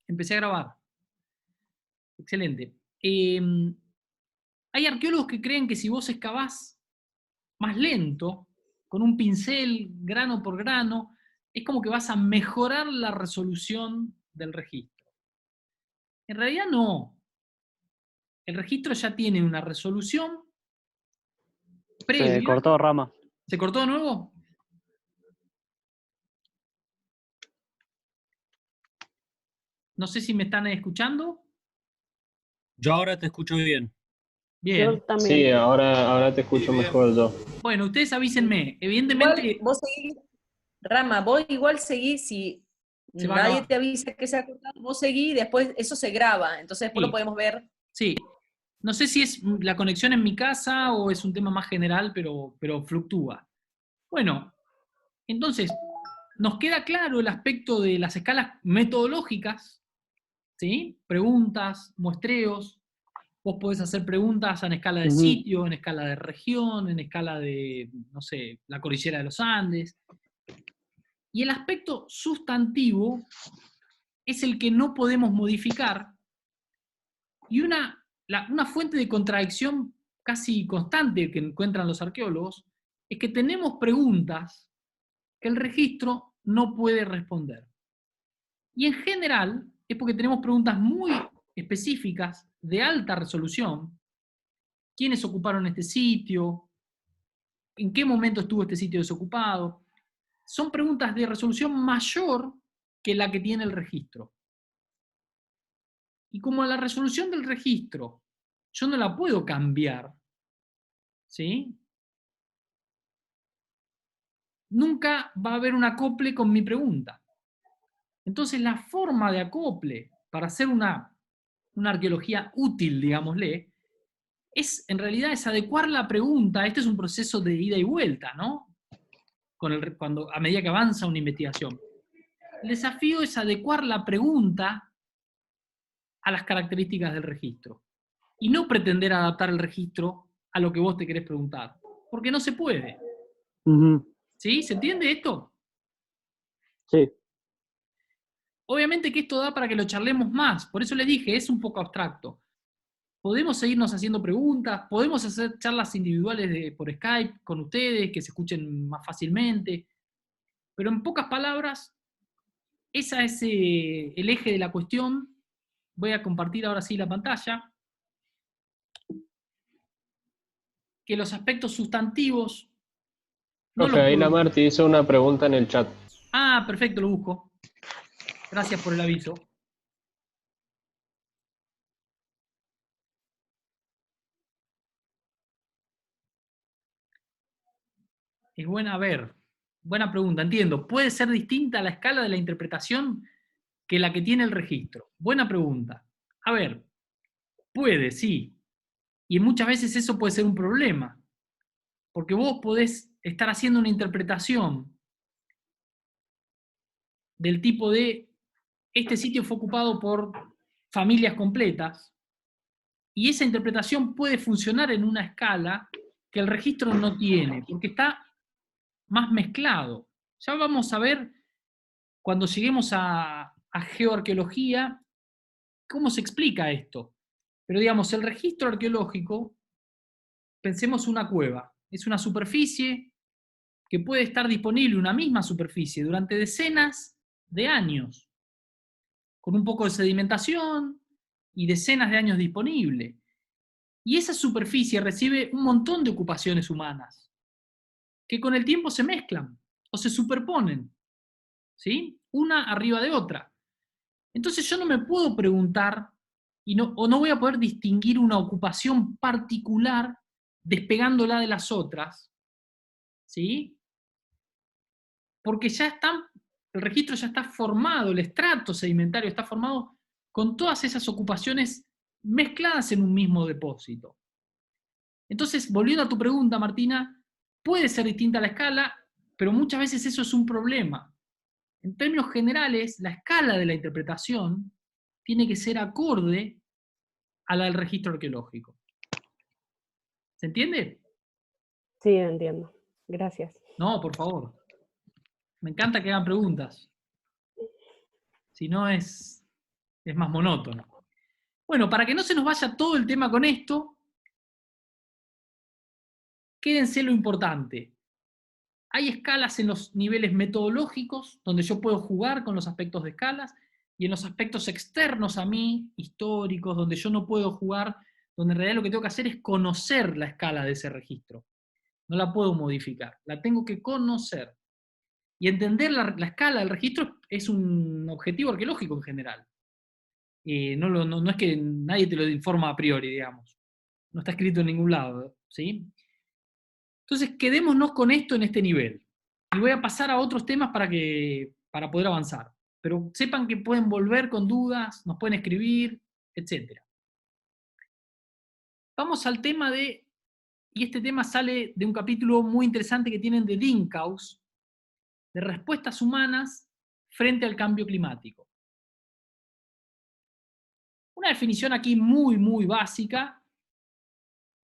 Empecé a grabar. Excelente. Hay arqueólogos que creen que si vos excavás más lento, con un pincel, grano por grano, es como que vas a mejorar la resolución del registro. En realidad no. El registro ya tiene una resolución Se previa. cortó Rama. ¿Se cortó de nuevo? No sé si me están escuchando. Yo ahora te escucho bien. Bien. Yo también. Sí, ahora te escucho mejor yo. Bueno, ustedes avísenme. Igual Evidentemente vos seguís, Rama, vos igual seguís, si se va a nadie grabar. te avisa que se ha cortado, vos seguís, después eso se graba, entonces después lo Sí, podemos ver. sí. No sé si es la conexión en mi casa o es un tema más general, pero fluctúa. Bueno, entonces, nos queda claro el aspecto de las escalas metodológicas, ¿sí? Preguntas, muestreos. Vos podés hacer preguntas en escala de sitio, en escala de región, en escala de, no sé, la cordillera de los Andes. Y el aspecto sustantivo es el que no podemos modificar. Y una fuente de contradicción casi constante que encuentran los arqueólogos es que tenemos preguntas que el registro no puede responder. Y en general es porque tenemos preguntas muy específicas, de alta resolución. ¿Quiénes ocuparon este sitio? ¿En qué momento estuvo este sitio desocupado? Son preguntas de resolución mayor que la que tiene el registro. Y como la resolución del registro yo no la puedo cambiar, ¿sí? Nunca va a haber un acople con mi pregunta. Entonces la forma de acople para hacer una arqueología útil, digámosle, en realidad es adecuar la pregunta. Este es un proceso de ida y vuelta, ¿no? A medida que avanza una investigación. El desafío es adecuar la pregunta a las características del registro y no pretender adaptar el registro a lo que vos te querés preguntar, porque no se puede. ¿Sí? ¿Se entiende esto? Sí. Obviamente que esto da para que lo charlemos más, por eso les dije, es un poco abstracto. Podemos seguirnos haciendo preguntas, podemos hacer charlas individuales por Skype con ustedes, que se escuchen más fácilmente, pero en pocas palabras, ese es el eje de la cuestión. Voy a compartir ahora sí la pantalla. Que los aspectos sustantivos no Profe, los ahí la puedo... Marti hizo una pregunta en el chat. Ah, perfecto, lo busco. Gracias por el aviso. Es buena, a ver, buena pregunta, entiendo. ¿Puede ser distinta la escala de la interpretación que la que tiene el registro? Buena pregunta. A ver, puede, sí. Y muchas veces eso puede ser un problema, porque vos podés estar haciendo una interpretación del tipo de este sitio fue ocupado por familias completas, y esa interpretación puede funcionar en una escala que el registro no tiene, porque está más mezclado. Ya vamos a ver cuando lleguemos a geoarqueología cómo se explica esto. Pero digamos, el registro arqueológico, pensemos una cueva, es una superficie que puede estar disponible, una misma superficie, durante decenas de años, con un poco de sedimentación y decenas de años disponible. Y esa superficie recibe un montón de ocupaciones humanas, que con el tiempo se mezclan o se superponen, ¿sí? Una arriba de otra. Entonces yo no me puedo preguntar o no voy a poder distinguir una ocupación particular despegándola de las otras, ¿sí? Porque el registro ya está formado, el estrato sedimentario está formado con todas esas ocupaciones mezcladas en un mismo depósito. Entonces, volviendo a tu pregunta, Martina, puede ser distinta la escala, pero muchas veces eso es un problema. En términos generales, la escala de la interpretación tiene que ser acorde a la del registro arqueológico. ¿Se entiende? Sí, entiendo. Gracias. No, por favor. Me encanta que hagan preguntas. Si no es es más monótono. Bueno, para que no se nos vaya todo el tema con esto, quédense lo importante. Hay escalas en los niveles metodológicos, donde yo puedo jugar con los aspectos de escalas, y en los aspectos externos a mí, históricos, donde yo no puedo jugar, donde en realidad lo que tengo que hacer es conocer la escala de ese registro. No la puedo modificar, la tengo que conocer. Y entender la escala del registro es un objetivo arqueológico en general. No es que nadie te lo informa a priori, digamos. No está escrito en ningún lado, ¿sí? Entonces, quedémonos con esto en este nivel. Y voy a pasar a otros temas para poder avanzar. Pero sepan que pueden volver con dudas, nos pueden escribir, etc. Vamos al tema de, y este tema sale de un capítulo muy interesante que tienen de Dinkaus, de respuestas humanas frente al cambio climático. Una definición aquí muy, muy básica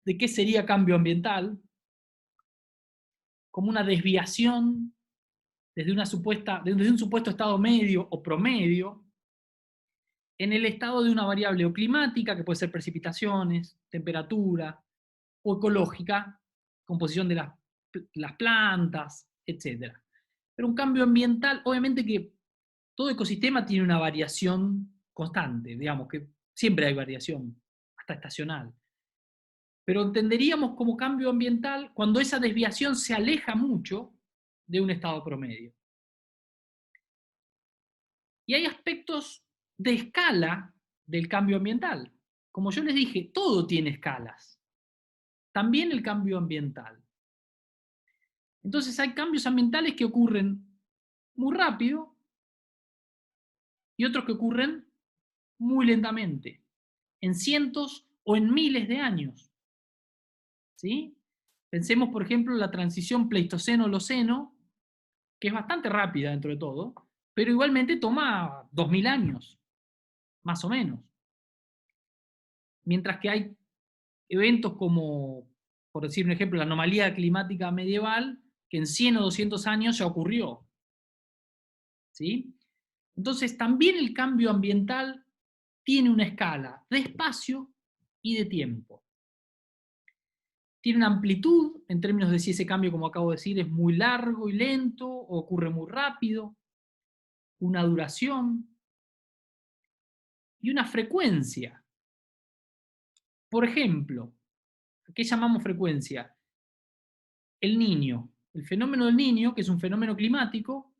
de qué sería cambio ambiental, como una desviación desde un supuesto estado medio o promedio en el estado de una variable o climática, que puede ser precipitaciones, temperatura, o ecológica, composición de las plantas, etc. Pero un cambio ambiental, obviamente que todo ecosistema tiene una variación constante, digamos que siempre hay variación, hasta estacional. Pero entenderíamos como cambio ambiental cuando esa desviación se aleja mucho de un estado promedio. Y hay aspectos de escala del cambio ambiental. Como yo les dije, todo tiene escalas. También el cambio ambiental. Entonces hay cambios ambientales que ocurren muy rápido y otros que ocurren muy lentamente, en cientos o en miles de años. ¿Sí? Pensemos, por ejemplo, en la transición Pleistoceno-Holoceno, que es bastante rápida dentro de todo, pero igualmente toma 2000 años, más o menos. Mientras que hay eventos como, por decir un ejemplo, la anomalía climática medieval, que en 100 o 200 años ya ocurrió. ¿Sí? Entonces, también el cambio ambiental tiene una escala de espacio y de tiempo. Tiene una amplitud, en términos de si ese cambio, como acabo de decir, es muy largo y lento, o ocurre muy rápido, una duración y una frecuencia. Por ejemplo, ¿qué llamamos frecuencia? El Niño. El fenómeno del Niño, que es un fenómeno climático,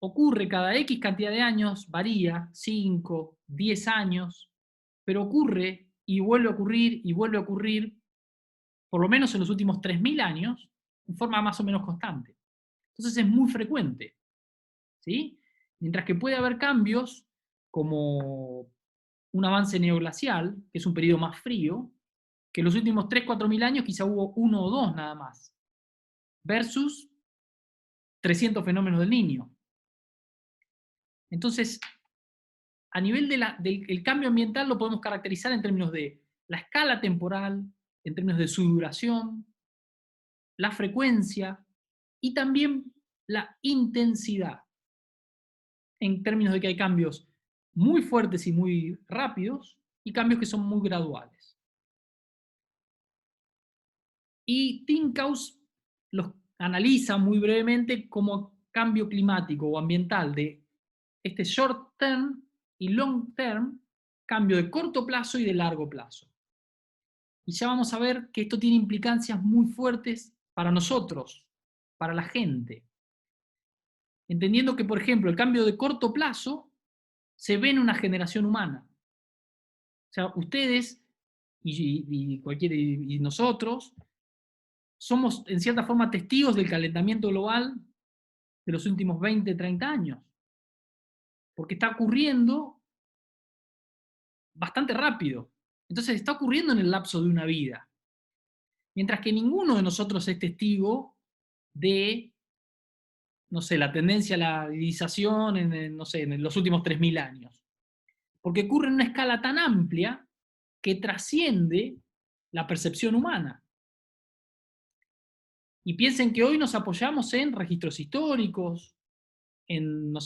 ocurre cada X cantidad de años, varía, 5, 10 años, pero ocurre y vuelve a ocurrir y vuelve a ocurrir, por lo menos en los últimos 3000 años, en forma más o menos constante. Entonces es muy frecuente. ¿Sí? Mientras que puede haber cambios como un avance neoglacial, que es un periodo más frío, que en los últimos 3.000-4.000 años quizá hubo 1 o 2 nada más, versus 300 fenómenos del Niño. Entonces, a nivel del cambio ambiental lo podemos caracterizar en términos de la escala temporal, en términos de su duración, la frecuencia y también la intensidad, en términos de que hay cambios muy fuertes y muy rápidos y cambios que son muy graduales. Y Tinkaus los analiza muy brevemente como cambio climático o ambiental de este short term y long term, cambio de corto plazo y de largo plazo. Y ya vamos a ver que esto tiene implicancias muy fuertes para nosotros, para la gente. Entendiendo que, por ejemplo, el cambio de corto plazo se ve en una generación humana. O sea, ustedes y nosotros somos en cierta forma testigos del calentamiento global de los últimos 20, 30 años. Porque está ocurriendo bastante rápido. Entonces está ocurriendo en el lapso de una vida. Mientras que ninguno de nosotros es testigo de, no sé, la tendencia a la civilización en los últimos 3000 años. Porque ocurre en una escala tan amplia que trasciende la percepción humana. Y piensen que hoy nos apoyamos en registros históricos,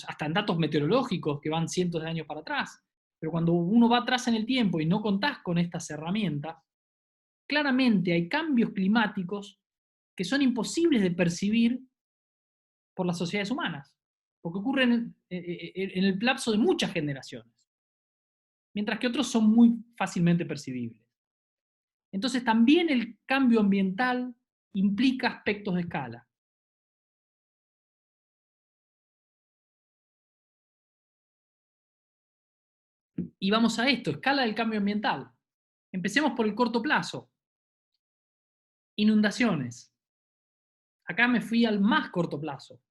hasta en datos meteorológicos que van cientos de años para atrás. Pero cuando uno va atrás en el tiempo y no contás con estas herramientas, claramente hay cambios climáticos que son imposibles de percibir por las sociedades humanas, porque ocurren en el lapso de muchas generaciones, mientras que otros son muy fácilmente percibibles. Entonces también el cambio ambiental implica aspectos de escala. Y vamos a esto, escala del cambio ambiental. Empecemos por el corto plazo. Inundaciones. Acá me fui al más corto plazo,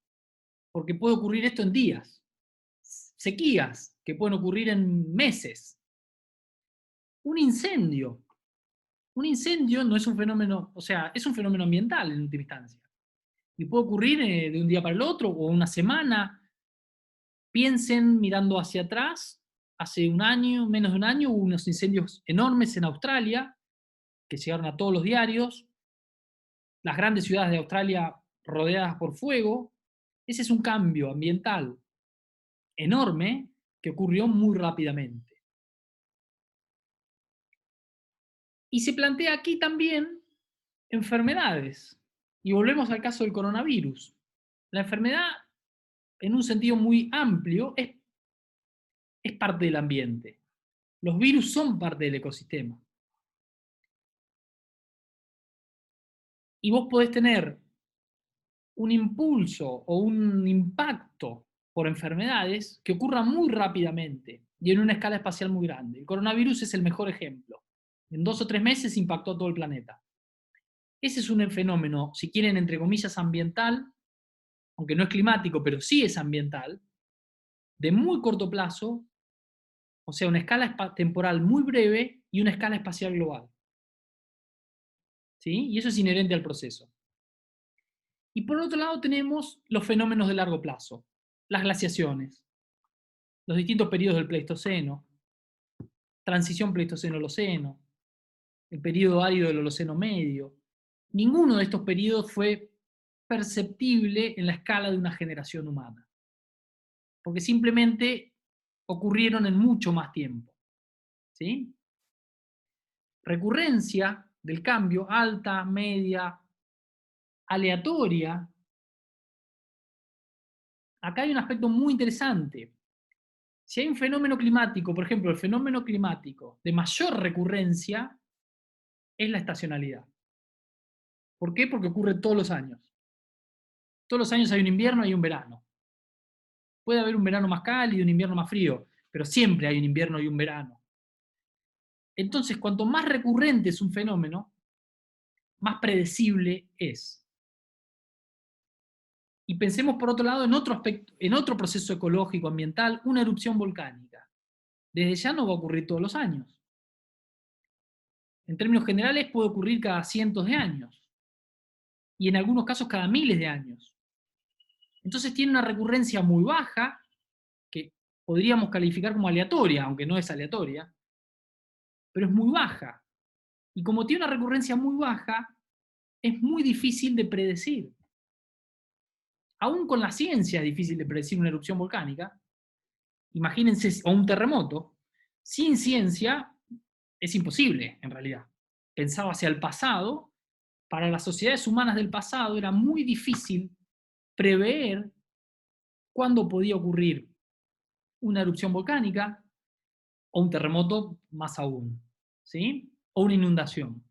porque puede ocurrir esto en días. Sequías, que pueden ocurrir en meses. Un incendio. Un incendio no es un fenómeno, o sea, es un fenómeno ambiental en última instancia. Y puede ocurrir de un día para el otro, o una semana. Piensen mirando hacia atrás, hace un año, menos de un año, hubo unos incendios enormes en Australia, que llegaron a todos los diarios, las grandes ciudades de Australia rodeadas por fuego. Ese es un cambio ambiental enorme que ocurrió muy rápidamente. Y se plantea aquí también enfermedades. Y volvemos al caso del coronavirus. La enfermedad, en un sentido muy amplio, es parte del ambiente. Los virus son parte del ecosistema. Y vos podés tener un impulso o un impacto por enfermedades que ocurran muy rápidamente y en una escala espacial muy grande. El coronavirus es el mejor ejemplo. En 2 o 3 meses impactó a todo el planeta. Ese es un fenómeno, si quieren, entre comillas, ambiental, aunque no es climático, pero sí es ambiental, de muy corto plazo, o sea, una escala temporal muy breve y una escala espacial global. ¿Sí? Y eso es inherente al proceso. Y por otro lado tenemos los fenómenos de largo plazo, las glaciaciones, los distintos periodos del Pleistoceno, transición Pleistoceno-Holoceno, el periodo árido del Holoceno medio. Ninguno de estos periodos fue perceptible en la escala de una generación humana, porque simplemente ocurrieron en mucho más tiempo. ¿Sí? Recurrencia del cambio, alta, media, aleatoria. Acá hay un aspecto muy interesante. Si hay un fenómeno climático, por ejemplo, el fenómeno climático de mayor recurrencia es la estacionalidad. ¿Por qué? Porque ocurre todos los años. Todos los años hay un invierno y un verano. Puede haber un verano más cálido y un invierno más frío, pero siempre hay un invierno y un verano. Entonces, cuanto más recurrente es un fenómeno, más predecible es. Y pensemos por otro lado en otro aspecto, en otro proceso ecológico, ambiental, una erupción volcánica. Desde ya no va a ocurrir todos los años. En términos generales puede ocurrir cada cientos de años. Y en algunos casos cada miles de años. Entonces tiene una recurrencia muy baja, que podríamos calificar como aleatoria, aunque no es aleatoria, pero es muy baja. Y como tiene una recurrencia muy baja, es muy difícil de predecir. Aún con la ciencia es difícil de predecir una erupción volcánica. Imagínense, o un terremoto. Sin ciencia es imposible, en realidad. Pensaba hacia el pasado, para las sociedades humanas del pasado era muy difícil prever cuándo podía ocurrir una erupción volcánica o un terremoto más aún, ¿sí? O una inundación.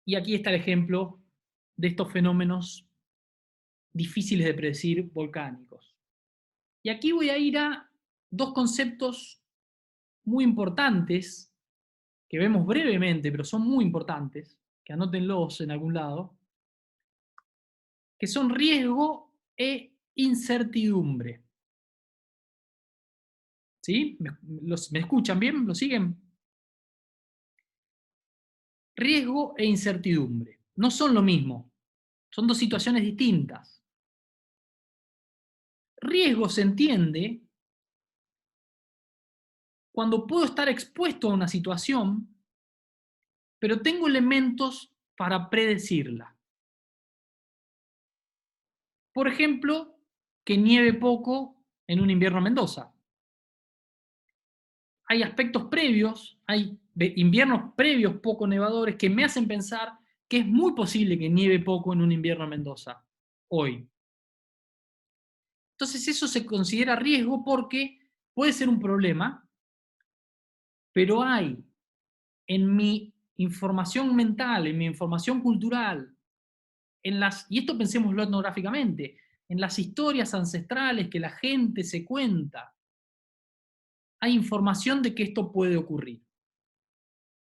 Y aquí está el ejemplo de estos fenómenos difíciles de predecir volcánicos. Y aquí voy a ir a dos conceptos muy importantes, que vemos brevemente, pero son muy importantes, que anótenlos en algún lado, que son riesgo e incertidumbre. ¿Sí? ¿Me escuchan bien? ¿Lo siguen? Riesgo e incertidumbre. No son lo mismo. Son dos situaciones distintas. Riesgo se entiende cuando puedo estar expuesto a una situación, pero tengo elementos para predecirla. Por ejemplo, que nieve poco en un invierno en Mendoza. Hay aspectos previos, hay inviernos previos poco nevadores que me hacen pensar que es muy posible que nieve poco en un invierno en Mendoza, hoy. Entonces eso se considera riesgo porque puede ser un problema, pero hay en mi información mental, en mi información cultural, y esto pensémoslo etnográficamente, en las historias ancestrales que la gente se cuenta, hay información de que esto puede ocurrir.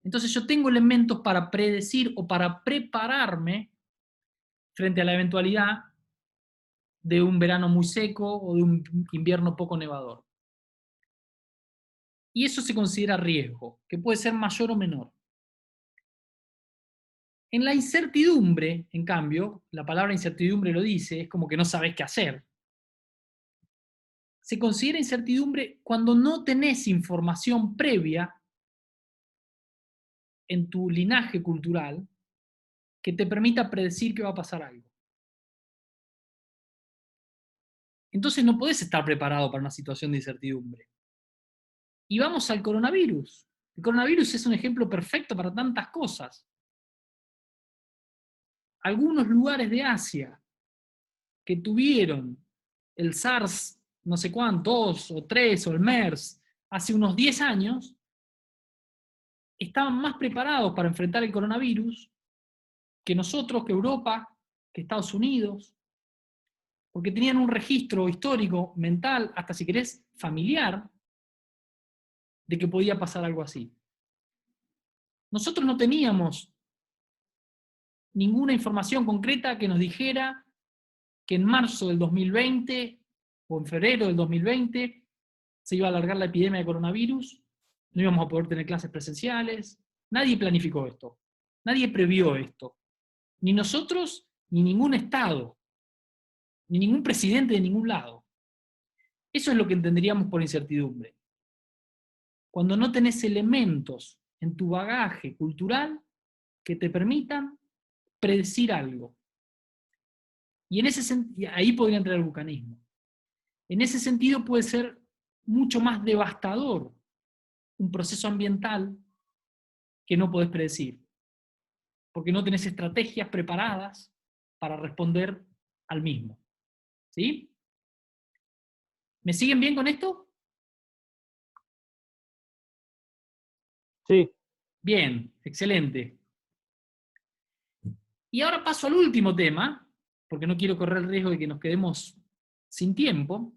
Entonces yo tengo elementos para predecir o para prepararme frente a la eventualidad de un verano muy seco o de un invierno poco nevador. Y eso se considera riesgo, que puede ser mayor o menor. En la incertidumbre, en cambio, la palabra incertidumbre lo dice, es como que no sabes qué hacer. Se considera incertidumbre cuando no tenés información previa en tu linaje cultural que te permita predecir que va a pasar algo. Entonces no podés estar preparado para una situación de incertidumbre. Y vamos al coronavirus. El coronavirus es un ejemplo perfecto para tantas cosas. Algunos lugares de Asia que tuvieron el SARS, no sé cuántos, 2 o 3, o el MERS, hace unos 10 años, estaban más preparados para enfrentar el coronavirus que nosotros, que Europa, que Estados Unidos, porque tenían un registro histórico, mental, hasta si querés, familiar, de que podía pasar algo así. Nosotros no teníamos ninguna información concreta que nos dijera que en marzo del 2020 o en febrero del 2020 se iba a alargar la epidemia de coronavirus, no íbamos a poder tener clases presenciales. Nadie planificó esto, nadie previó esto. Ni nosotros, ni ningún Estado, ni ningún presidente de ningún lado. Eso es lo que entenderíamos por incertidumbre. Cuando no tenés elementos en tu bagaje cultural que te permitan predecir algo. Y en ese sentido, ahí podría entrar el bucanismo. En ese sentido puede ser mucho más devastador un proceso ambiental que no podés predecir, porque no tenés estrategias preparadas para responder al mismo. ¿Sí? ¿Me siguen bien con esto? Sí. Bien, excelente. Y ahora paso al último tema, porque no quiero correr el riesgo de que nos quedemos sin tiempo,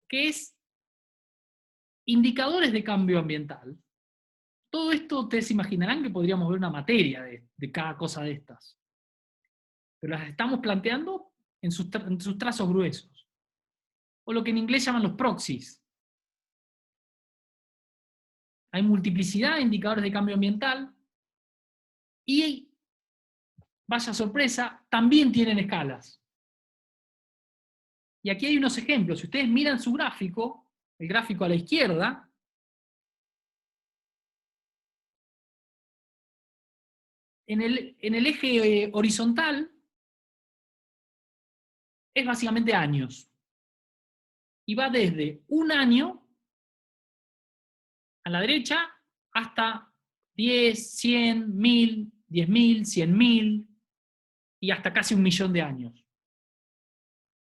que es indicadores de cambio ambiental. Todo esto ustedes imaginarán que podríamos ver una materia de cada cosa de estas. Pero las estamos planteando en sus trazos gruesos. O lo que en inglés llaman los proxies. Hay multiplicidad de indicadores de cambio ambiental y, vaya sorpresa, también tienen escalas. Y aquí hay unos ejemplos. Si ustedes miran su gráfico, el gráfico a la izquierda, en el eje horizontal es básicamente años. Y va desde un año a la derecha hasta 10, 100, 1000, 10.000, 100.000 y hasta casi 1.000.000 de años.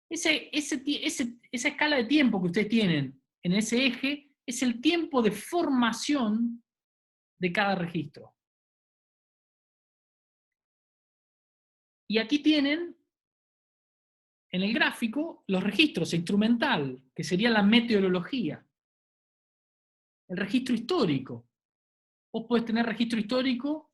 Esa escala de tiempo que ustedes tienen en ese eje es el tiempo de formación de cada registro. Y aquí tienen en el gráfico los registros instrumental, que sería la meteorología. El registro histórico. Vos podés tener registro histórico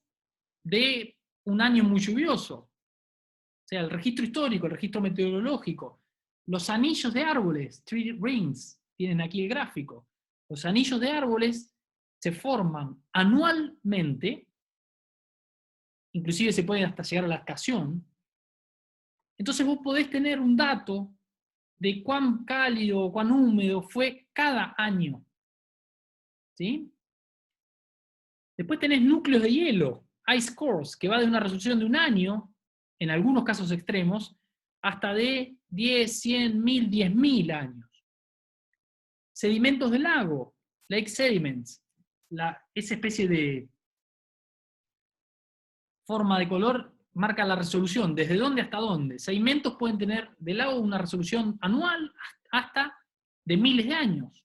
de un año muy lluvioso. O sea, el registro histórico, el registro meteorológico. Los anillos de árboles, tree rings, tienen aquí el gráfico. Los anillos de árboles se forman anualmente, inclusive se puede hasta llegar a la estación. Entonces vos podés tener un dato de cuán cálido o cuán húmedo fue cada año. ¿Sí? Después tenés núcleos de hielo, ice cores, que va de una resolución de un año, en algunos casos extremos, hasta de 10, 100, 1000, 10.000 años. Sedimentos del lago, lake sediments, esa especie de forma de color marca la resolución, desde dónde hasta dónde. Sedimentos pueden tener del lago una resolución anual hasta de miles de años,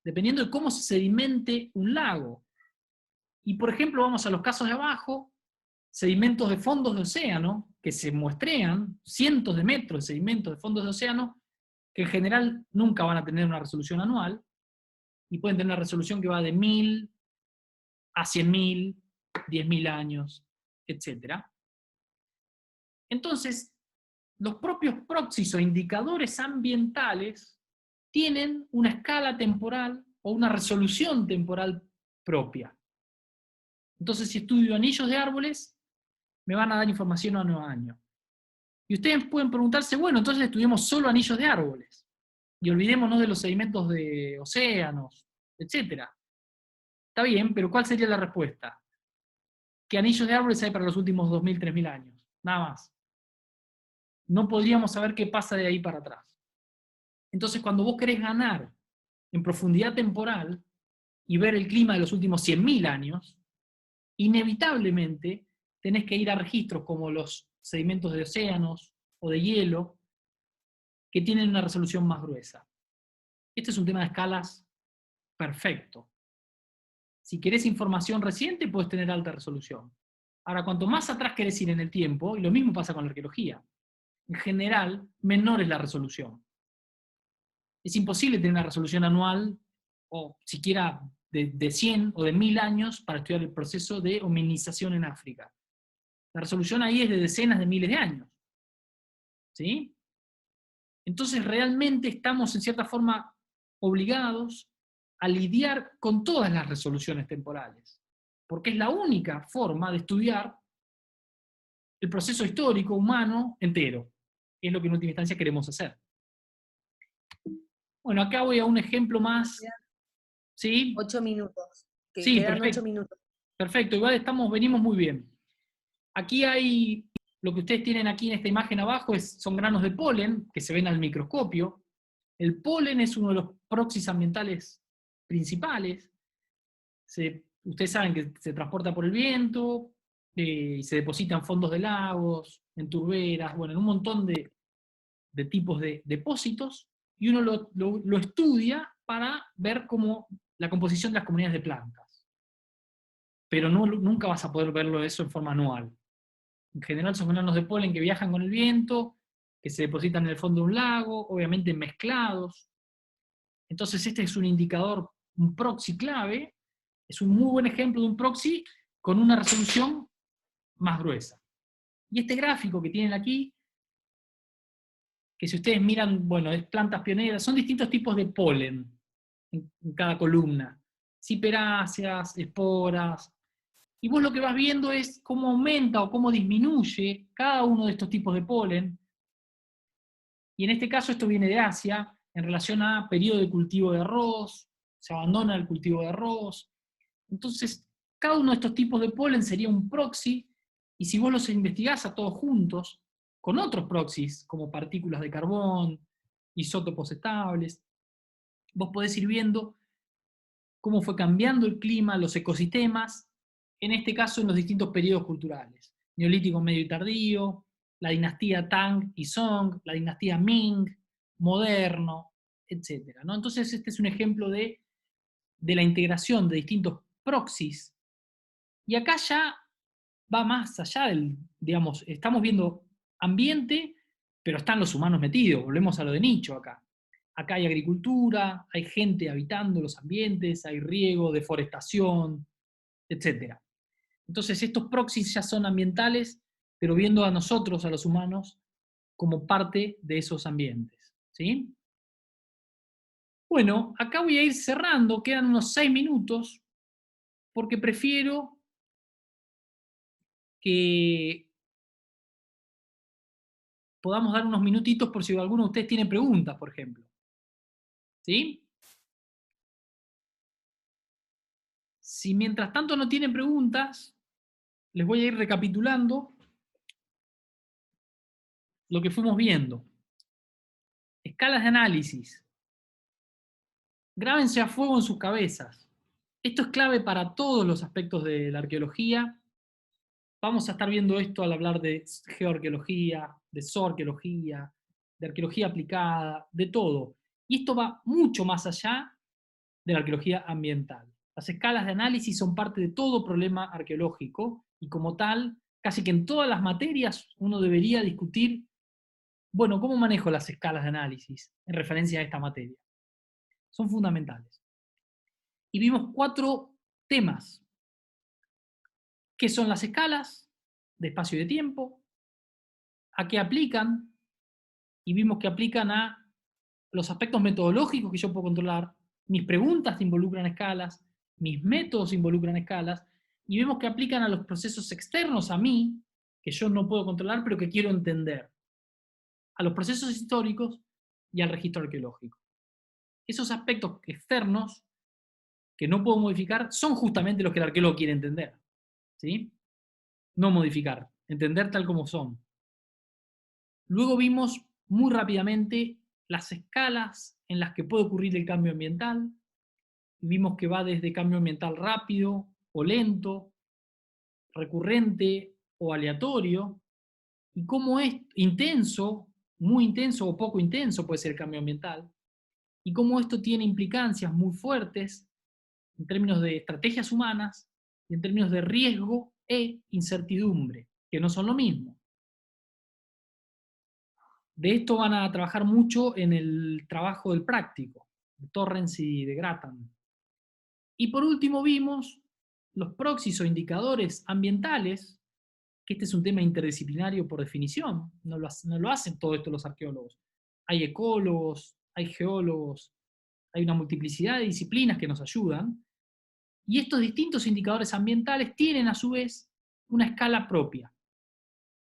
dependiendo de cómo se sedimente un lago. Y por ejemplo, vamos a los casos de abajo, sedimentos de fondos de océano, que se muestrean, cientos de metros de sedimentos de fondos de océano, que en general nunca van a tener una resolución anual, y pueden tener una resolución que va de 1000 a 100.000, 10.000 años, etc. Entonces, los propios proxies o indicadores ambientales tienen una escala temporal o una resolución temporal propia. Entonces, si estudio anillos de árboles, me van a dar información año a año. Y ustedes pueden preguntarse, bueno, entonces estudiemos solo anillos de árboles, y olvidémonos de los sedimentos de océanos, etc. Está bien, pero ¿cuál sería la respuesta? Que anillos de árboles hay para los últimos 2000, 3000 años, nada más. No podríamos saber qué pasa de ahí para atrás. Entonces, cuando vos querés ganar en profundidad temporal y ver el clima de los últimos 100.000 años, inevitablemente tenés que ir a registros como los sedimentos de océanos o de hielo, que tienen una resolución más gruesa. Este es un tema de escalas perfecto. Si querés información reciente, puedes tener alta resolución. Ahora, cuanto más atrás querés ir en el tiempo, y lo mismo pasa con la arqueología, en general, menor es la resolución. Es imposible tener una resolución anual, o siquiera de 100 o de 1000 años, para estudiar el proceso de hominización en África. La resolución ahí es de decenas de miles de años. ¿Sí? Entonces realmente estamos en cierta forma obligados a lidiar con todas las resoluciones temporales, porque es la única forma de estudiar el proceso histórico humano entero, que es lo que en última instancia queremos hacer. Bueno, acá voy a un ejemplo más. ¿Sí? 8 minutos. Que Sí, quedan perfecto. 8 minutos. Perfecto, igual venimos muy bien. Aquí hay, lo que ustedes tienen aquí en esta imagen abajo son granos de polen que se ven al microscopio. El polen es uno de los proxies ambientales principales. Ustedes saben que se transporta por el viento, y se deposita en fondos de lagos, en turberas, bueno, en un montón de tipos de depósitos, y uno lo estudia para ver cómo la composición de las comunidades de plantas. Pero nunca vas a poder verlo eso en forma anual. En general son granos de polen que viajan con el viento, que se depositan en el fondo de un lago, obviamente mezclados. Entonces este es un indicador, un proxy clave, es un muy buen ejemplo de un proxy con una resolución más gruesa. Y este gráfico que tienen aquí, que si ustedes miran, bueno, es plantas pioneras, son distintos tipos de polen en cada columna. Ciperáceas, esporas. Y vos lo que vas viendo es cómo aumenta o cómo disminuye cada uno de estos tipos de polen. Y en este caso esto viene de Asia, en relación a periodo de cultivo de arroz, se abandona el cultivo de arroz. Entonces, cada uno de estos tipos de polen sería un proxy, y si vos los investigás a todos juntos, con otros proxies, como partículas de carbón, isótopos estables, vos podés ir viendo cómo fue cambiando el clima, los ecosistemas, en este caso en los distintos periodos culturales. Neolítico medio y tardío, la dinastía Tang y Song, la dinastía Ming, moderno, etc. ¿no? Entonces este es un ejemplo de la integración de distintos proxies, y acá ya va más allá del, digamos, estamos viendo ambiente, pero están los humanos metidos, volvemos a lo de nicho acá. Acá hay agricultura, hay gente habitando los ambientes, hay riego, deforestación, etc. Entonces estos proxies ya son ambientales, pero viendo a nosotros, a los humanos, como parte de esos ambientes. ¿Sí? Bueno, acá voy a ir cerrando, quedan unos 6 minutos, porque prefiero que podamos dar unos minutitos por si alguno de ustedes tiene preguntas, por ejemplo. ¿Sí? Si mientras tanto no tienen preguntas, les voy a ir recapitulando lo que fuimos viendo. Escalas de análisis. Grábense a fuego en sus cabezas. Esto es clave para todos los aspectos de la arqueología. Vamos a estar viendo esto al hablar de geoarqueología, de zooarqueología, de arqueología aplicada, de todo. Y esto va mucho más allá de la arqueología ambiental. Las escalas de análisis son parte de todo problema arqueológico y como tal, casi que en todas las materias uno debería discutir, bueno, ¿cómo manejo las escalas de análisis en referencia a esta materia? Son fundamentales. Y vimos 4 temas. ¿Qué son las escalas de espacio y de tiempo? ¿A qué aplican? Y vimos que aplican a los aspectos metodológicos que yo puedo controlar. Mis preguntas involucran escalas, mis métodos involucran escalas, y vemos que aplican a los procesos externos a mí, que yo no puedo controlar, pero que quiero entender. A los procesos históricos y al registro arqueológico. Esos aspectos externos que no puedo modificar son justamente los que el arqueólogo quiere entender. ¿Sí? No modificar, entender tal como son. Luego vimos muy rápidamente las escalas en las que puede ocurrir el cambio ambiental. Vimos que va desde cambio ambiental rápido o lento, recurrente o aleatorio, y cómo es intenso, muy intenso o poco intenso puede ser el cambio ambiental, y cómo esto tiene implicancias muy fuertes en términos de estrategias humanas y en términos de riesgo e incertidumbre, que no son lo mismo. De esto van a trabajar mucho en el trabajo del práctico, de Torrens y de Grattan. Y por último vimos los proxies o indicadores ambientales, que este es un tema interdisciplinario por definición, no lo hacen todo esto los arqueólogos. Hay ecólogos, hay geólogos, hay una multiplicidad de disciplinas que nos ayudan, y estos distintos indicadores ambientales tienen a su vez una escala propia.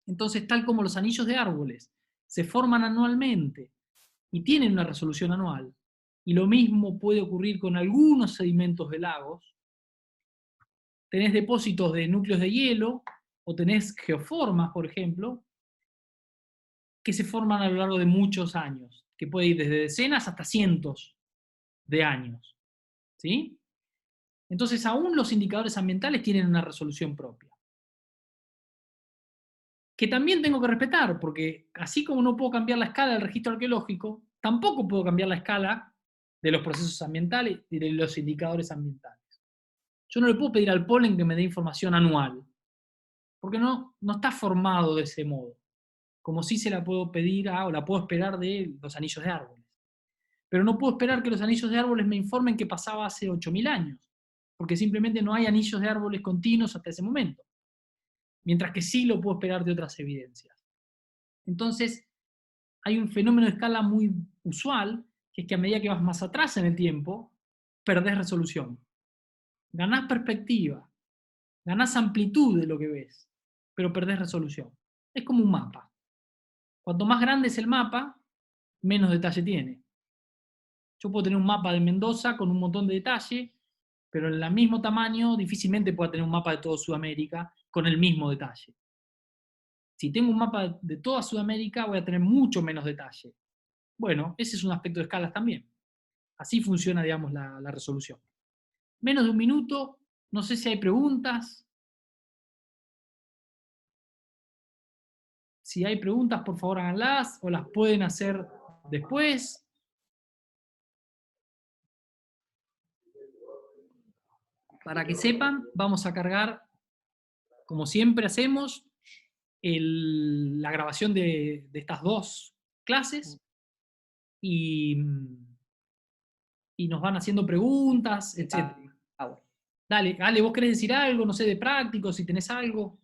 Entonces, tal como los anillos de árboles se forman anualmente y tienen una resolución anual, y lo mismo puede ocurrir con algunos sedimentos de lagos, tenés depósitos de núcleos de hielo, o tenés geoformas, por ejemplo, que se forman a lo largo de muchos años, que puede ir desde decenas hasta cientos de años. ¿Sí? Entonces, aún los indicadores ambientales tienen una resolución propia. Que también tengo que respetar, porque así como no puedo cambiar la escala del registro arqueológico, tampoco puedo cambiar la escala de los procesos ambientales y de los indicadores ambientales. Yo no le puedo pedir al polen que me dé información anual, porque no está formado de ese modo, como si se la puedo pedir o la puedo esperar de los anillos de árboles. Pero no puedo esperar que los anillos de árboles me informen qué pasaba hace 8.000 años, porque simplemente no hay anillos de árboles continuos hasta ese momento. Mientras que sí lo puedo esperar de otras evidencias. Entonces, hay un fenómeno de escala muy usual, que es que a medida que vas más atrás en el tiempo, perdés resolución. Ganás perspectiva, ganás amplitud de lo que ves, pero perdés resolución. Es como un mapa. Cuanto más grande es el mapa, menos detalle tiene. Yo puedo tener un mapa de Mendoza con un montón de detalle, pero en el mismo tamaño difícilmente pueda tener un mapa de toda Sudamérica con el mismo detalle. Si tengo un mapa de toda Sudamérica, voy a tener mucho menos detalle. Bueno, ese es un aspecto de escalas también. Así funciona, digamos, la resolución. Menos de un minuto, no sé si hay preguntas. Si hay preguntas, por favor háganlas, o las pueden hacer después. Para que sepan, vamos a cargar, como siempre hacemos, la grabación de estas 2 clases y nos van haciendo preguntas, etc. Dale, Ale, ¿vos querés decir algo? No sé, de práctico, si tenés algo.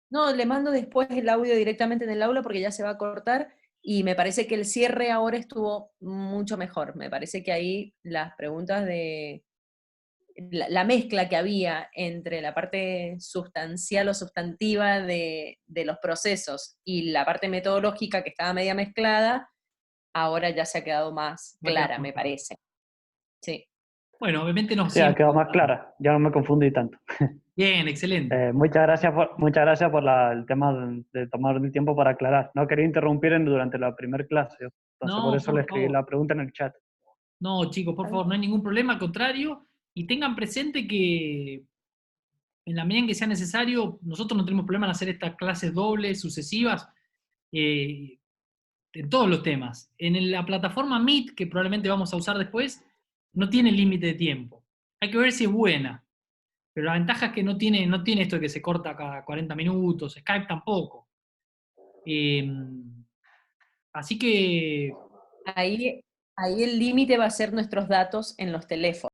No, le mando después el audio directamente en el aula porque ya se va a cortar y me parece que el cierre ahora estuvo mucho mejor. Me parece que ahí las preguntas de la mezcla que había entre la parte sustancial o sustantiva de los procesos y la parte metodológica que estaba media mezclada, ahora ya se ha quedado más clara, me parece. Sí. Bueno, obviamente no Sí, ha siempre. quedado más clara, ya no me confundí tanto. Bien, excelente. Muchas gracias por el tema de tomar el tiempo para aclarar. No quería interrumpir durante la primera clase, entonces No, por eso por le escribí favor. la pregunta en el chat. No, chicos, por favor, no hay ningún problema, al contrario, y tengan presente que en la medida en que sea necesario, nosotros no tenemos problema en hacer estas clases dobles, sucesivas, en todos los temas. En la plataforma Meet, que probablemente vamos a usar después, no tiene límite de tiempo. Hay que ver si es buena, pero la ventaja es que no tiene esto de que se corta cada 40 minutos, Skype tampoco. Así que Ahí el límite va a ser nuestros datos en los teléfonos.